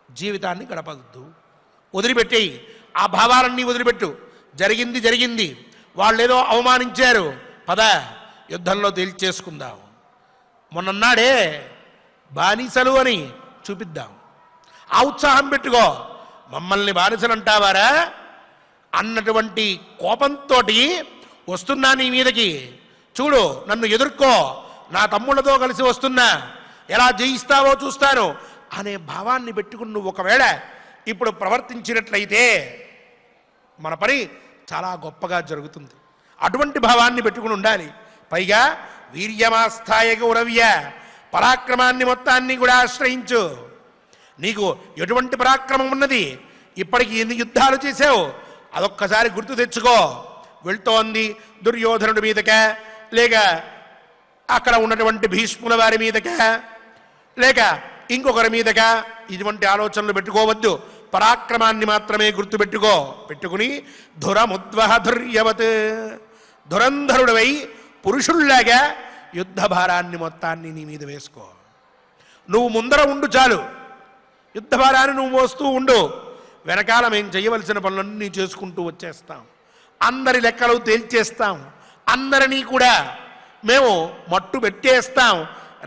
జీవితాన్ని గడపద్దు. వదిలిపెట్టేయి, ఆ భావాలన్నీ వదిలిపెట్టు. జరిగింది జరిగింది, వాళ్ళేదో అవమానించారు, పద యుద్ధంలో తేల్చేసుకుందాం. మొన్నన్నాడే బానిసలు అని చూపిద్దాం. ఆ ఉత్సాహం పెట్టుకో. మమ్మల్ని బానిసలు అంటావారా అన్నటువంటి కోపంతో వస్తున్నా నీ మీదకి. చూడు, నన్ను ఎదుర్కో, నా తమ్ముళ్ళతో కలిసి వస్తున్నా, ఎలా జయిస్తావో చూస్తాను అనే భావాన్ని పెట్టుకుని నువ్వు ఒకవేళ ఇప్పుడు ప్రవర్తించినట్లయితే మన పని చాలా గొప్పగా జరుగుతుంది. అటువంటి భావాన్ని పెట్టుకుని ఉండాలి. పైగా వీర్యమాస్థాయ గౌరవ్య, పరాక్రమాన్ని మొత్తాన్ని కూడా ఆశ్రయించు. నీకు ఎటువంటి పరాక్రమం ఉన్నది? ఇప్పటికి ఎన్ని యుద్ధాలు చేసావు అదొక్కసారి గుర్తు తెచ్చుకో. వెళ్తోంది దుర్యోధనుడి మీదక, లేక అక్కడ ఉన్నటువంటి భీష్ముల వారి మీదక, లేక ఇంకొకరి మీదక, ఇటువంటి ఆలోచనలు పెట్టుకోవద్దు. పరాక్రమాన్ని మాత్రమే గుర్తుపెట్టుకో. పెట్టుకుని ధురముద్వహ ధుర్యవత్, ధురంధరుడివై పురుషుల్లాగా యుద్ధ భారాన్ని మొత్తాన్ని నీ మీద వేసుకో. నువ్వు ముందర ఉండు చాలు, యుద్ధ భారాన్ని నువ్వు మోస్తూ ఉండు. వెనకాల మేము చేయవలసిన పనులన్నీ చేసుకుంటూ వచ్చేస్తాం. అందరి లెక్కలు తేల్చేస్తాం. అందరినీ కూడా మేము మట్టు పెట్టేస్తాం.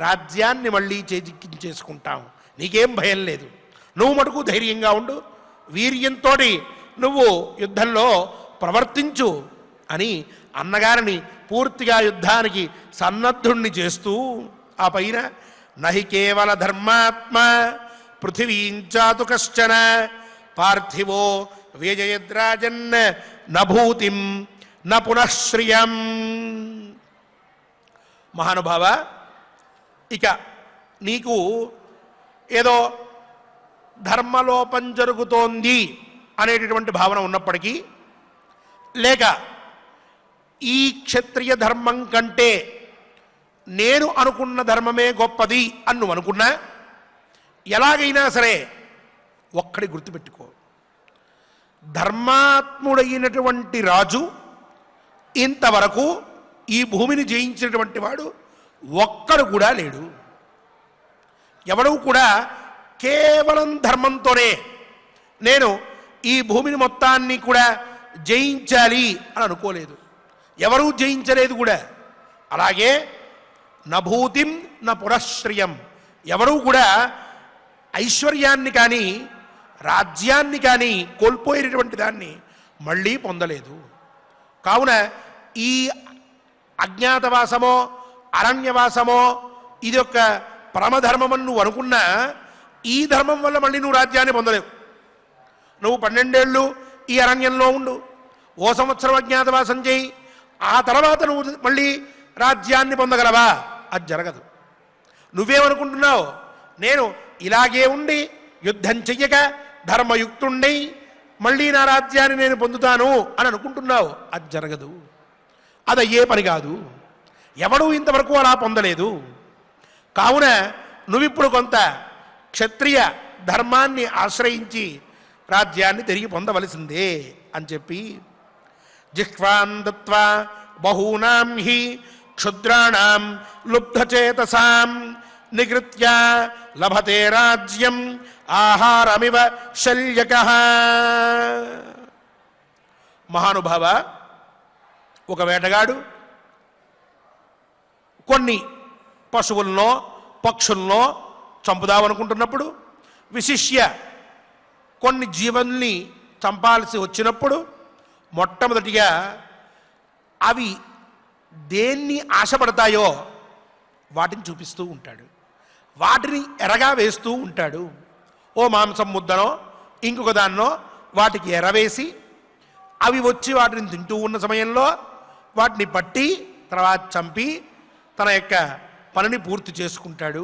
రాజ్యాన్ని మళ్ళీ చేజిక్కించేసుకుంటాం. నీకేం భయం లేదు. నువ్వు మటుకు ధైర్యంగా ఉండు, వీర్యంతో నువ్వు యుద్ధంలో ప్రవర్తించు అని అన్నగారిని పూర్తిగా యుద్ధానికి సన్నద్ధుణ్ణి చేస్తూ, ఆ పైన నహి కేవల ధర్మాత్మ పృథివీంచాతు కశ్చన పార్థివో వ్యజయద్రాజన్ నభూతిం న పునఃశ్రియం. మహానుభావ, ఇక నీకు ఏదో ధర్మలోపం జరుగుతోంది అనేటటువంటి భావన ఉన్నప్పటికీ, లేక ఈ క్షత్రియ ధర్మం కంటే నేను అనుకున్న ధర్మమే గొప్పది అని నువ్వు అనుకున్నా, ఎలాగైనా సరే ఒక్కడి గుర్తుపెట్టుకో, ధర్మాత్ముడైనటువంటి రాజు ఇంతవరకు ఈ భూమిని జయించినటువంటి వాడు ఒక్కడు కూడా లేడు. ఎవడూ కూడా కేవలం ధర్మంతోనే నేను ఈ భూమిని మొత్తాన్ని కూడా జయించాలి అని అనుకోలేదు. ఎవరూ జయించలేదు కూడా. అలాగే నభూతిం న పునఃశ్రియం, ఎవరూ కూడా ఐశ్వర్యాన్ని కానీ రాజ్యాన్ని కానీ కోల్పోయినటువంటి దాన్ని మళ్ళీ పొందలేదు. కావున ఈ అజ్ఞాతవాసమో అరణ్యవాసమో ఇది ఒక పరమధర్మమని నువ్వు అనుకున్నా, ఈ ధర్మం వల్ల మళ్ళీ నువ్వు రాజ్యాన్ని పొందలేవు. నువ్వు 12 ఏళ్ళు ఈ అరణ్యంలో ఉండు, ఓ సంవత్సరం అజ్ఞాతవాసం చేయి, ఆ తర్వాత నువ్వు మళ్ళీ రాజ్యాన్ని పొందగలవా? అది జరగదు. నువ్వేమనుకుంటున్నావు? నేను ఇలాగే ఉండి యుద్ధం చెయ్యక ధర్మయుక్తుండై మళ్ళీ నా రాజ్యాన్ని నేను పొందుతాను అని అనుకుంటున్నావు. అది జరగదు. అది అయ్యే పని కాదు. ఎవడూ ఇంతవరకు అలా పొందలేదు. కావున నువ్విప్పుడు కొంత క్షత్రియ ధర్మాన్ని ఆశ్రయించి రాజ్యాన్ని తిరిగి పొందవలసిందే అని చెప్పి, జిహ్వాన్ దత్వా బహూనాం హి క్షుద్రాణాం లుబ్ధచేతసాం నిగృత్య లభతే రాజ్యం ఆహారమివ శల్యకః. మహానుభావ, ఒక వేటగాడు కొన్ని పశువుల్లో పక్షుల్లో చంపుదామనుకుంటున్నప్పుడు, విశిష్య కొన్ని జీవుల్ని చంపాల్సి వచ్చినప్పుడు మొట్టమొదటిగా అవి దేన్ని ఆశపడతాయో వాటిని చూపిస్తూ ఉంటాడు. వాటిని ఎరగా వేస్తూ ఉంటాడు. ఓ మాంసం ముద్దనో ఇంకొక దాన్నో వాటికి ఎరవేసి అవి వచ్చి వాటిని తింటూ ఉన్న సమయంలో వాటిని పట్టి తర్వాత చంపి తన యొక్క పనిని పూర్తి చేసుకుంటాడు.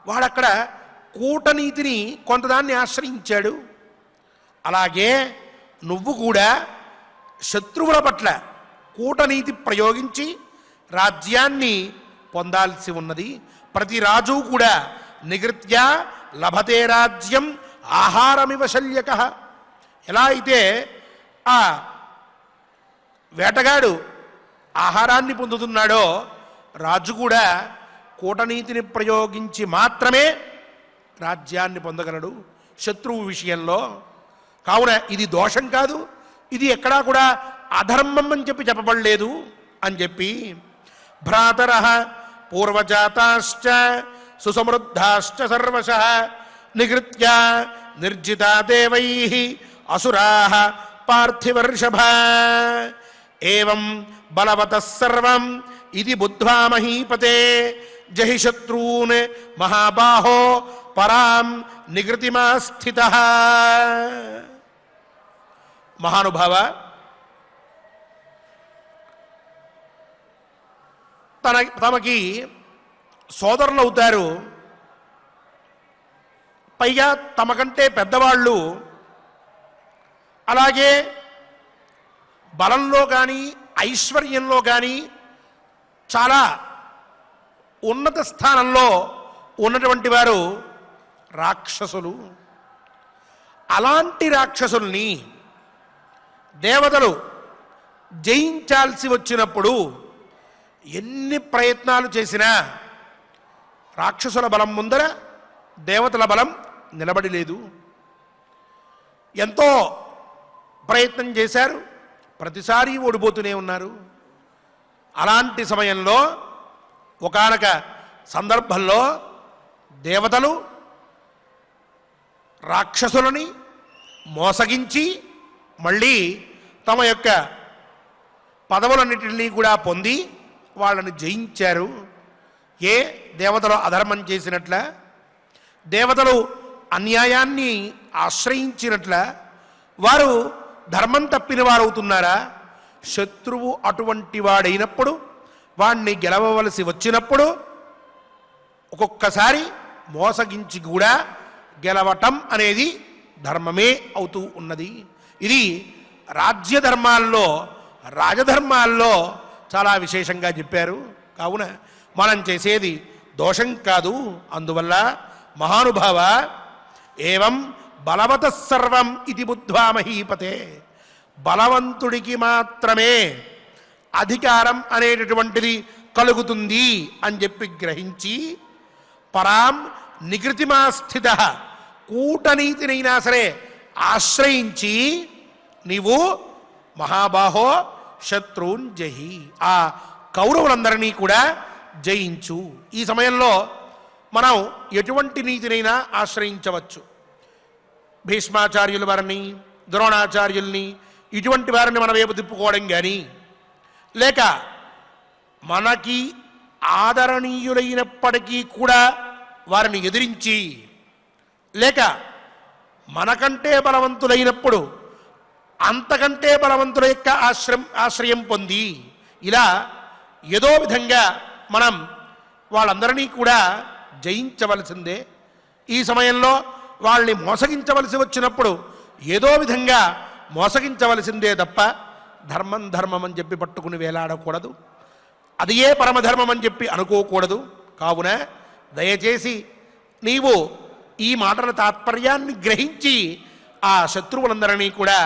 వాడక్కడ కూటనీతిని కొంతదాన్ని ఆశ్రయించాడు. అలాగే నువ్వు కూడా శత్రువుల పట్ల కూటనీతి ప్రయోగించి రాజ్యాన్ని పొందాల్సి ఉన్నది. ప్రతి రాజు కూడా నిగృత్య లభతే రాజ్యం ఆహారమివ శల్యకః. ఎలా అయితే ఆ వేటగాడు ఆహారాన్ని పొందుతున్నాడో రాజు కూడా కూటనీతిని ప్రయోగించి మాత్రమే రాజ్యాన్ని పొందగలడు శత్రువు విషయంలో. కావున ఇది దోషం కాదు, ఇది ఎక్కడా కూడా అధర్మం అని చెప్పి చెప్పబడలేదు అని చెప్పి భ్రాతరః పూర్వజాతాశ్చ సుసమృద్ధాశ్చ సర్వశః నిగృత్య నిర్జితా దేవైః అసురాః పార్థివర్షభ ఏవం బలవతః సర్వం ఇది బుద్ధ్వా మహీపతే జహి శత్రూన్ మహాబాహో పరాం నిగృతిమా స్థితః. మహానుభావ, తమకి సోదరులు అవుతారు, పైగా తమకంటే పెద్దవాళ్ళు, అలాగే బలంలో కానీ ఐశ్వర్యంలో కానీ చాలా ఉన్నత స్థానంలో ఉన్నటువంటి వారు రాక్షసులు. అలాంటి రాక్షసుల్ని దేవతలు జయించాల్సి వచ్చినప్పుడు ఎన్ని ప్రయత్నాలు చేసినా రాక్షసుల బలం ముందర దేవతల బలం నిలబడి లేదు. ఎంతో ప్రయత్నం చేశారు, ప్రతిసారి ఓడిపోతూనే ఉన్నారు. అలాంటి సమయంలో ఒకానొక సందర్భంలో దేవతలు రాక్షసులని మోసగించి మళ్ళీ తమ యొక్క పదవులన్నిటినీ కూడా పొంది వాళ్ళని జయించారు. ఏ దేవతలు అధర్మం చేసినట్ల, దేవతలు అన్యాయాన్ని ఆశ్రయించినట్ల వారు ధర్మం తప్పిన వారు అవుతున్నారా? శత్రువు అటువంటి వాడైనప్పుడు, వాణ్ణి గెలవవలసి వచ్చినప్పుడు ఒక్కొక్కసారి మోసగించి కూడా గెలవటం అనేది ధర్మమే అవుతూ ఉన్నది. ఇది రాజ్యధర్మాల్లో, రాజధర్మాల్లో చాలా విశేషంగా చెప్పారు. కావున మనం చేసేది దోషం కాదు. అందువల్ల మహానుభావ, ఏవం బలవతః సర్వం ఇది బుద్ధ్వా మహీపతే, బలవంతుడికి మాత్రమే అధికారం అనేటటువంటిది కలుగుతుంది అని చెప్పి గ్రహించి పరాం నిగృతిమా స్థితః, కూటనీతినైనా సరే ఆశ్రయించి నీవు మహాబాహో శత్రున్ జహి, ఆ కౌరవులందరినీ కూడా జయించు. ఈ సమయంలో మనం ఎటువంటి నీతినైనా ఆశ్రయించవచ్చు. భీష్మాచార్యుల వారిని, ద్రోణాచార్యుల్ని, ఇటువంటి వారిని మన వైపు తిప్పుకోవడం కానీ, లేక మనకి ఆదరణీయులైనప్పటికీ కూడా వారిని ఎదిరించి, లేక మనకంటే బలవంతులైనప్పుడు అంతకంటే బలవంతుల యొక్క ఆశ్రయం పొంది, ఇలా ఏదో విధంగా మనం వాళ్ళందరినీ కూడా జయించవలసిందే. ఈ సమయంలో వాళ్ళని మోసగించవలసి వచ్చినప్పుడు ఏదో విధంగా మోసగించవలసిందే తప్ప ధర్మం ధర్మం అని చెప్పి పట్టుకుని వేలాడకూడదు. అది ఏ పరమధర్మం అని చెప్పి అనుకోకూడదు. కావున దయచేసి నీవు ఈ మాటల తాత్పర్యాన్ని గ్రహించి ఆ శత్రువులందరినీ కూడా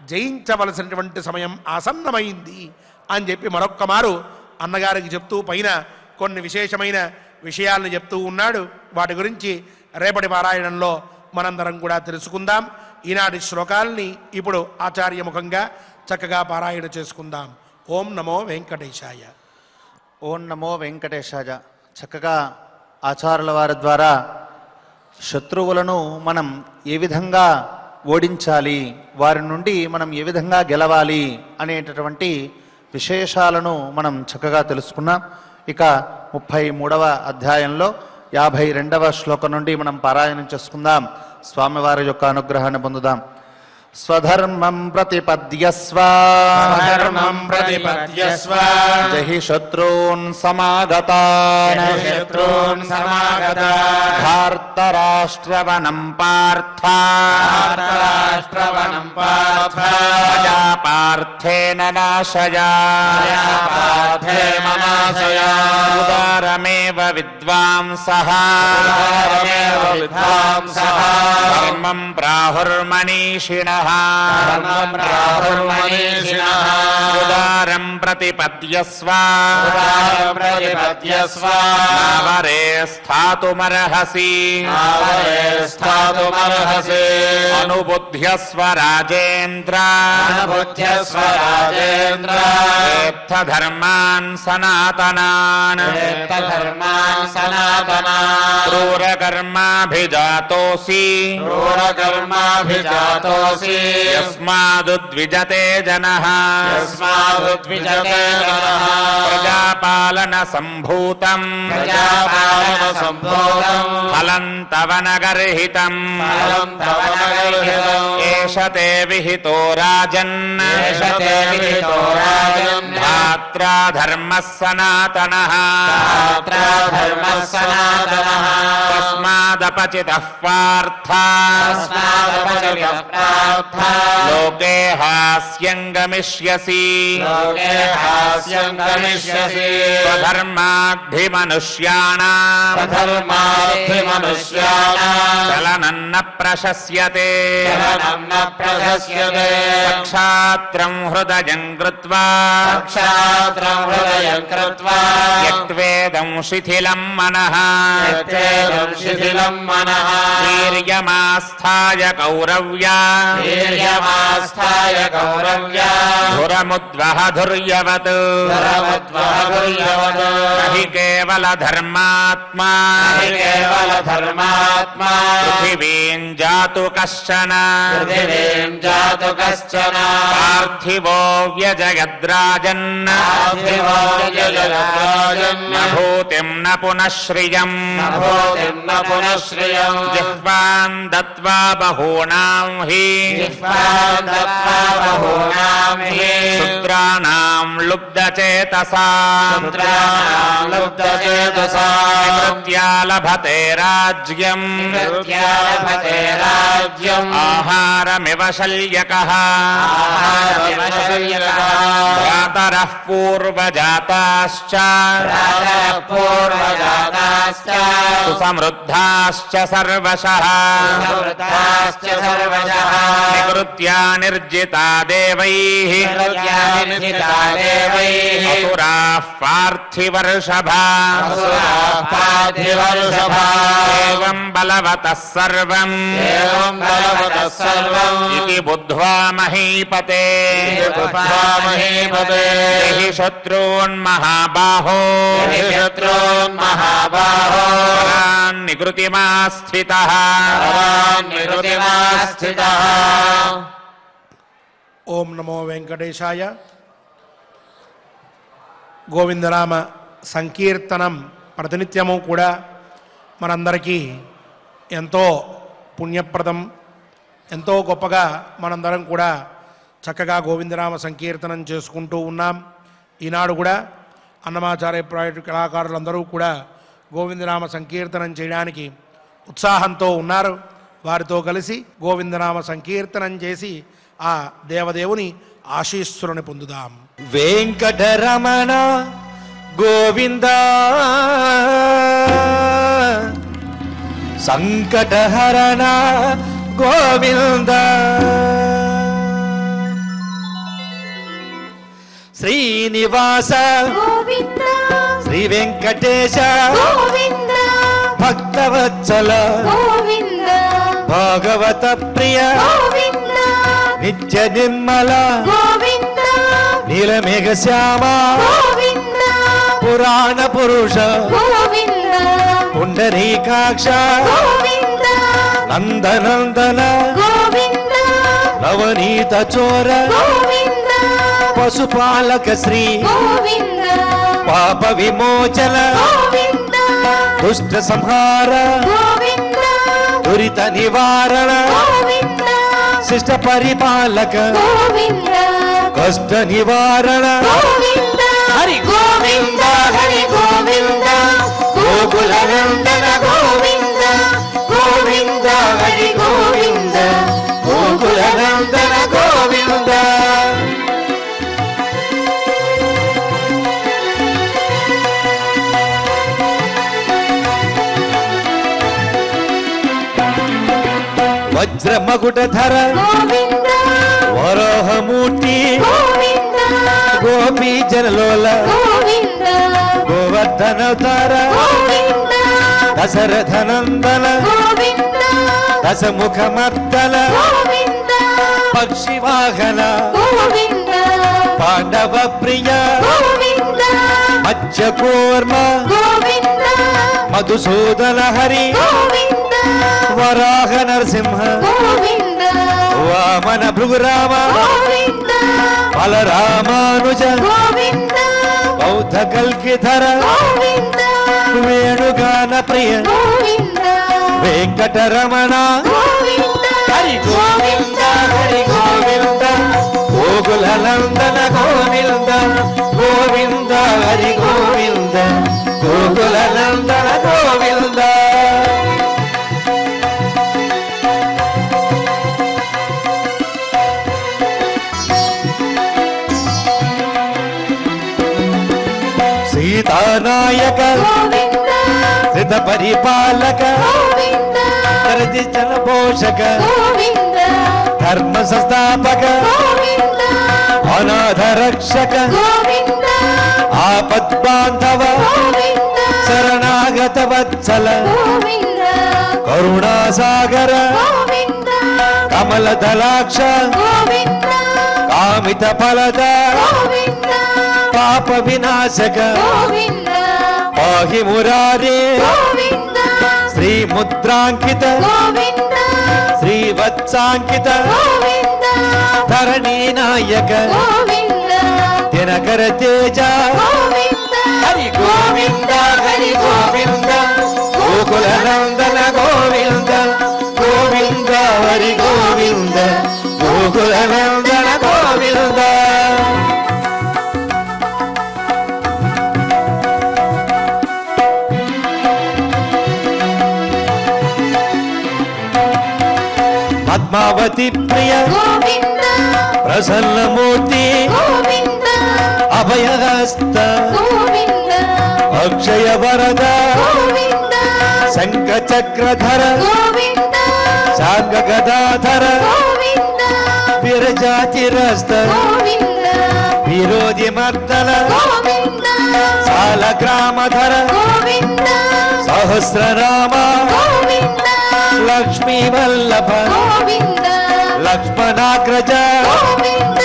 జయించవలసినటువంటి సమయం ఆసన్నమైంది అని చెప్పి మరొక్క మారు అన్నగారికి చెప్తూ పైన కొన్ని విశేషమైన విషయాలను చెప్తూ ఉన్నాడు. వాటి గురించి రేపటి పారాయణంలో మనందరం కూడా తెలుసుకుందాం. ఈనాటి శ్లోకాల్ని ఇప్పుడు ఆచార్యముఖంగా చక్కగా పారాయణ చేసుకుందాం. ఓం నమో వెంకటేశాయ. ఓం నమో వెంకటేశాయ. చక్కగా ఆచార్యుల వారి ద్వారా శత్రువులను మనం ఏ విధంగా ఓడించాలి, వారి నుండి మనం ఏ విధంగా గెలవాలి అనేటటువంటి విశేషాలను మనం చక్కగా తెలుసుకున్నాం. ఇక 33వ అధ్యాయంలో 52వ శ్లోకం నుండి మనం పారాయణం చేసుకుందాం. స్వామివారి యొక్క అనుగ్రహాన్ని పొందుదాం. స్వధర్మం ప్రతిపద్యస్వ, స్వధర్మం ప్రతిపద్యస్వ, జహి శత్రూన్ సమాగతాన్, శత్రూన్ సమాగతాన్, ధార్తరాష్ట్రవనం పార్థ, ధార్తరాష్ట్రవనం పార్థ, మయా పార్థేన నాశయ, మయా పార్థేన నాశయ, ఉదారమేవ విద్వాంసః ధర్మం ప్రాహుర్మనీషిణః ఉదారం ప్రతిపద్యస్వ నావరే స్థాతుమర్హసి అనుబుద్ధ్యస్వ రాజేంద్ర ధర్మాన్ సనాతనాన్ క్రూరకర్మాభిజాతోసి యస్మాదుద్విజతే జనః ప్రజాపాలన సంభూతం ఫలం తవ నగర్హితం ఏషతే విహితో రాజన్ ధాత్రా ధర్మః సనాతనః తస్మాదపచితః పార్థ లోకే హాస్యం గమిష్యసి స్వధర్మాద్ధిమనుష్యాణాం చలనన్న ప్రశస్యతే సాక్షాత్రం హృదయం కృత్వా యక్త్వేదం శిథిలం మనః వీర్యమాస్థాయ కౌరవ్యా ధురముద్వహ ధుర్యవత్ నహి కేవల ధర్మాత్మా పృథివీం జాతు కశ్చన పార్థివో వ్యజయద్రాజన్ న భూతిం న పునఃశ్రియం జిహ్వాం దత్వా బహూనాం హి శూద్రాణాం లుబ్ధచేతసాం నివృత్త్యా లభతే రాజ్యం ఆహారమివ శల్యకః భ్రాతరః పూర్వజాతాశ్చ సుసమృద్ధాశ్చ సర్వశః నివృత్త్యా నిర్జితా దేవైః అసురాః పార్థివర్షభా ఏవం బలవతః సర్వం ఇతి బుద్ధ్వా మహీపతే దేహి శత్రూన్ మహాబాహో పరాన్ నికృతిమాస్థితః ఓం నమో వెంకటేశాయ. గోవిందనామ సంకీర్తనం ప్రతినిత్యము కూడా మనందరికీ ఎంతో పుణ్యప్రదం. ఎంతో గొప్పగా మనందరం కూడా చక్కగా గోవిందనామ సంకీర్తనం చేసుకుంటూ ఉన్నాం. ఈనాడు కూడా అన్నమాచార్య ప్రాజెక్టు కళాకారులందరూ కూడా గోవిందనామ సంకీర్తనం చేయడానికి ఉత్సాహంతో ఉన్నారు. వారితో కలిసి గోవిందనామ సంకీర్తనం చేసి ఆ దేవదేవుని ఆశీస్సులను పొందుదాం. వెంకటరమణ గోవింద సంకటహరణ గోవింద శ్రీనివాస గోవింద శ్రీ వెంకటేశ గోవింద భక్తవత్సల గోవింద భాగవత ప్రియ గోవింద నిత్య నిర్మల గోవింద నీలమేఘ శ్యామ గోవింద పురాణ పురుష గోవింద పుండరీకాక్ష గోవింద నందనందన గోవింద నవనీత చోర గోవింద పశుపాలక శ్రీ గోవింద పాప విమోచన గోవింద దుష్ట సంహార గోవింద దురిత నివారణ గోవింద శిష్ట పరిపాలక గోవింద కష్ట నివారణ గోవింద హరి గోవింద హరి గోవింద గోకుల నందన గోవింద గోవింద హరి గోవింద గోకుల నందన గోవింద వజ్రమకుటధర గోవింద వరాహమూర్తి గోవింద గోపీ జనలోల గోవింద గోవర్ధనవతార గోవింద దశరథనందన గోవింద దశముఖమర్దన గోవింద పక్షివాహన గోవింద పాండవ ప్రియ గోవింద మత్స్యకూర్మ గోవింద మధుసూదన హరి గోవింద వరాహ నరసింహ గోవింద వామన భృగురామ గోవింద బలరామానుజ గోవింద బౌద్ధ కల్కిధర గోవింద వేణుగాన ప్రియ గోవింద వెంకటరమణ గోవింద హరి గోవింద హరి గోవింద గోకుల నందన గోవింద గోవింద హరి గోవింద గోకుల నందన గోవింద సీతానాయక గోవింద సిద్ధ పరిపాలక గోవింద జన పోషక గోవింద ధర్మ సంస్థాపక గోవింద అనాథ రక్షక గోవింద ఆపద్బాంధవ గోవింద శరణాగత వత్సల గోవింద కరుణాసాగర గోవింద కమలదలాక్ష గోవింద కామిత ఫలద గోవింద పాప వినాశక గోవింద పాహి మురారే గోవింద శ్రీ ముద్రాంకిత గోవింద శ్రీవత్సాంకిత గోవింద ధరణీ నాయక గోవింద దినకర తేజ గోవింద హరి గోవింద హరి గోవింద గోకుల నందన గోవింద గోవింద హరి గోవింద గోకుల నందన గోవింద పద్మావతి ప్రియ గోవింద ప్రసన్నమూర్తి గోవింద అభయహస్త గోవింద అక్షయ వరద గోవింద శంఖ చక్రధర గోవింద శాంగ గదాధర గోవింద విరజాతిరస్త గోవింద విరోధి మర్దన గోవింద సాల గ్రామధర గోవింద సహస్రనామ గోవింద లక్ష్మీ వల్లభ గోవింద లక్ష్మణాగ్రజ గోవింద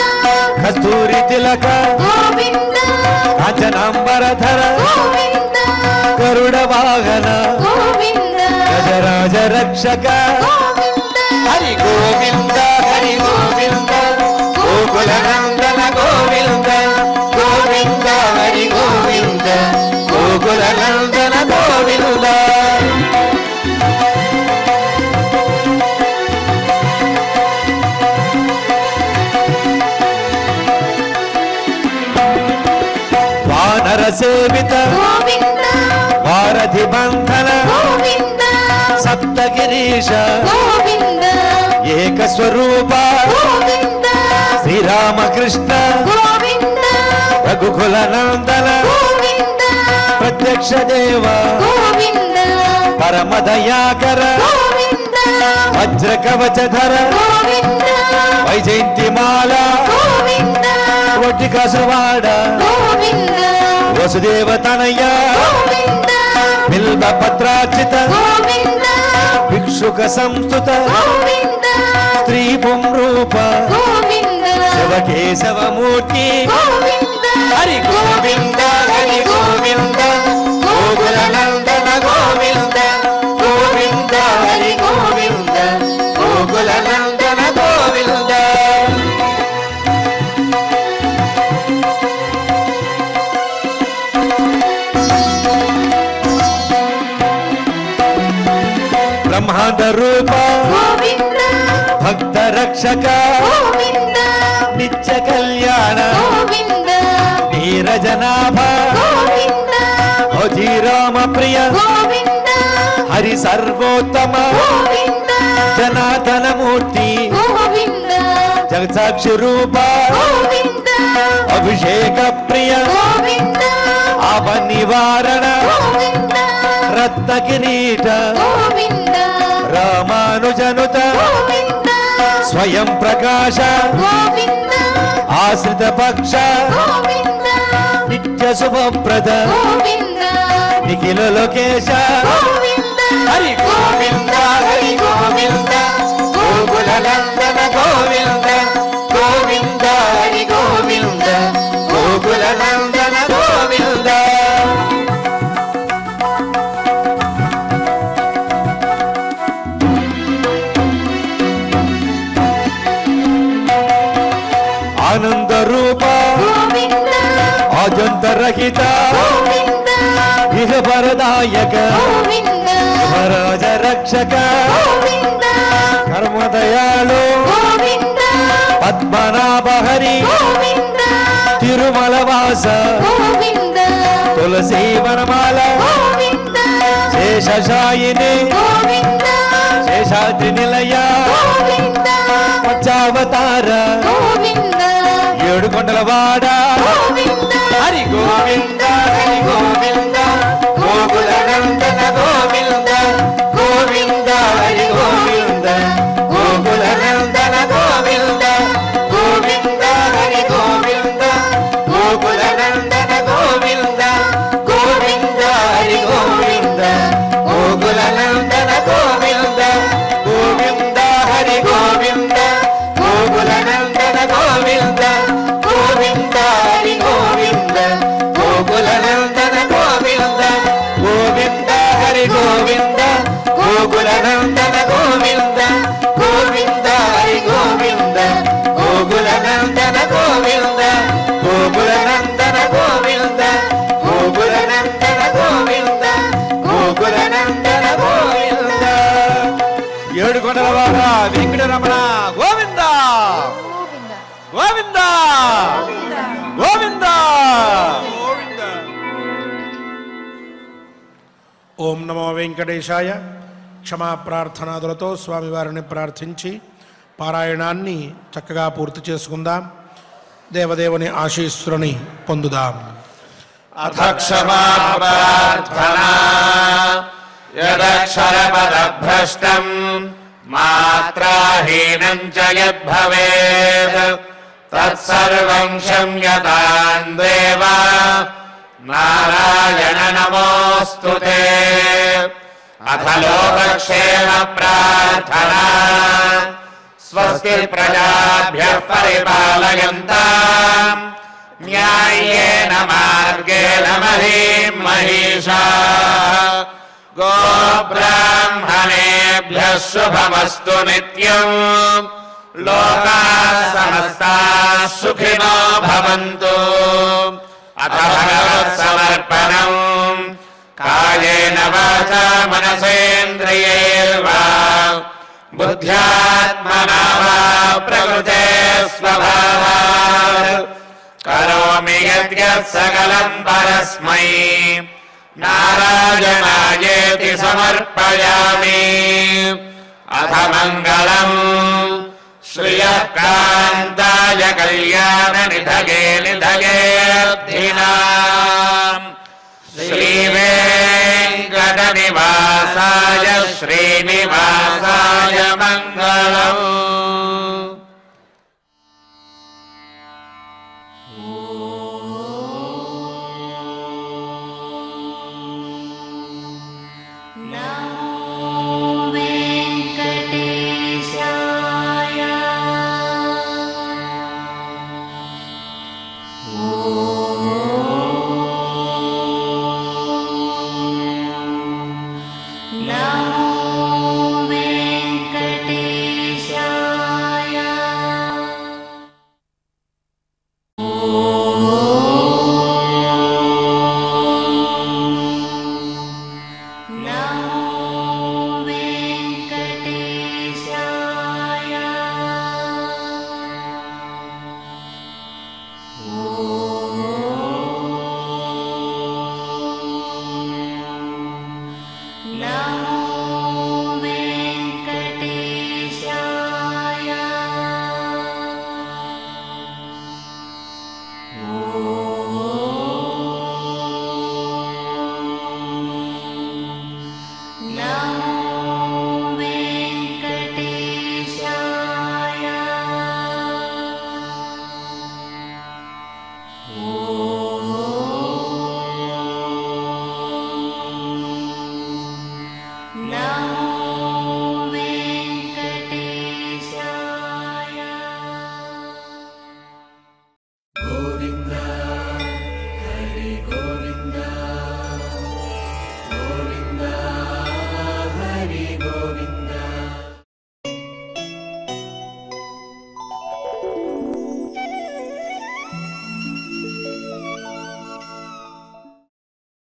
కస్తూరి తిలక గోవింద కాంచనాంబరధర గోవింద గరుడ వాహన గోవింద గజరాజ రక్షక గోవింద హరి గోవింద హరి గోవింద గోకుల నందన గోవింద గోవింద హరి గోవింద గోకుల నందన గోవింద వానర సేవిత గోవింద వారధి బంధన గోవింద సప్తగిరీశ గోవింద ఏక స్వరూప గోవింద శ్రీరామకృష్ణ గోవింద రఘుకుల నందన గోవింద ప్రత్యక్ష దేవ గోవింద పరమదయాకర గోవింద వజ్ర కవచధర గోవింద వైజయంతిమాల గోవింద వడ్డికాసువాడ గోవింద వసుదేవ తనయ గోవింద బిల్వ పత్రార్చిత గోవింద భిక్షుక సంస్థుత గోవింద స్త్రీ పుంరూప గోవింద శివకేశవమూర్తి గోవింద హరి గోవింద హరి గోవింద గోకుల నందన గోవింద గోవింద హరి గోవింద గోకుల నందన గోవింద బ్రహ్మాండ రూప గోవింద భక్త రక్షక గోవింద నిత్య కళ్యాణ గోవింద నీరజనాభ గోవింద అధిరామ ప్రియ గోవింద హరి సర్వోత్తమ గోవింద జనార్దన మూర్తి గోవింద జగసాక్షి రూప గోవింద అభిషేక ప్రియ గోవింద ఆప నివారణ గోవింద రత్న కిరీట గోవింద రామానుజనుత గోవింద స్వయం ప్రకాశ గోవింద ఆశ్రిత పక్ష గోవింద నిత్య శుభప్రద గోవింద నిఖిల లోకేశ గోవింద హరి గోవింద హరి గోవింద గోకుల నందన గోవింద గోవింద హరి గోవింద గోకుల నందన గోవింద ఆనంద రూప గోవింద అజంతరహిత గోవింద ఇహ పరదాయక గోవింద రాజ రక్షక గోవింద కర్మదయాళు గోవింద పద్మనాభ హరి గోవింద తిరుమల వాస గోవింద తులసీ వనమాల గోవింద శేషశాయిని గోవింద శేషాద్రి నిలయ గోవింద మత్స్యావతార గోవింద ఏడు కొండల వాడ గోవింద హరి గోవింద హరి గోవింద గోకుల నందన గోవింద గోవింద హరి గోవింద గోకుల నందన గోవింద గోవింద హరి గోవింద గోకుల నందన గోవింద గోవింద హరి గోవింద గోకుల నందన గోవింద గోవింద హరి గోవింద గోకుల నందన గోవింద గోవింద హరి గోవింద గోకుల నందన గోవింద గోవింద హరి గోవింద గోకుల నందన గోవింద గోవింద హరి గోవింద గోకుల నందన గోవింద గోకుల నందన గోవింద గోకుల నందన గోవింద గోకుల నందన గోవింద ఏడు కొండల వాడ వెంకటరమణ గోవింద గోవింద గోవింద ఓం నమో వెంకటేశాయ. క్షమా ప్రార్థనాదులతో స్వామివారిని ప్రార్థించి పారాయణాన్ని చక్కగా పూర్తి చేసుకుందాం. దేవదేవుని ఆశీస్సులని పొందుదాం. అథ క్షమా ప్రార్థనా యదక్షరపదభ్రష్టం మాత్రాహీనం చ యద్భవేత్ తత్సర్వం క్షమ్యతాం దేవ నారాయణ నమోస్తుతే. అథ లోకక్షేమ ప్రార్థనా స్వస్తి ప్రజాభ్యః పరిపాలయంతాం న్యాయేన మార్గేణ మహీం మహిషాః. గోబ్రాహ్మణేభ్యः శుభమస్తు నిత్యం. లోకాः సమస్తాः సుఖినో భవంతు. అథ భగవత్సమర్పణం కాయేన వాచా మనసేంద్రియైర్వా బుద్ధ్యాత్మనా వా ప్రకృతే స్వభావాత్ కరోమి యద్యత్ సకలం పరస్మై నారాయణాయేతి సమర్పయామి. అథ మంగళం శ్రియః కాంతాయ కళ్యాణ నిధగే నిధగేర్థినాం శ్రీవేంకట నివాసాయ శ్రీనివాసాయ మంగళం. No.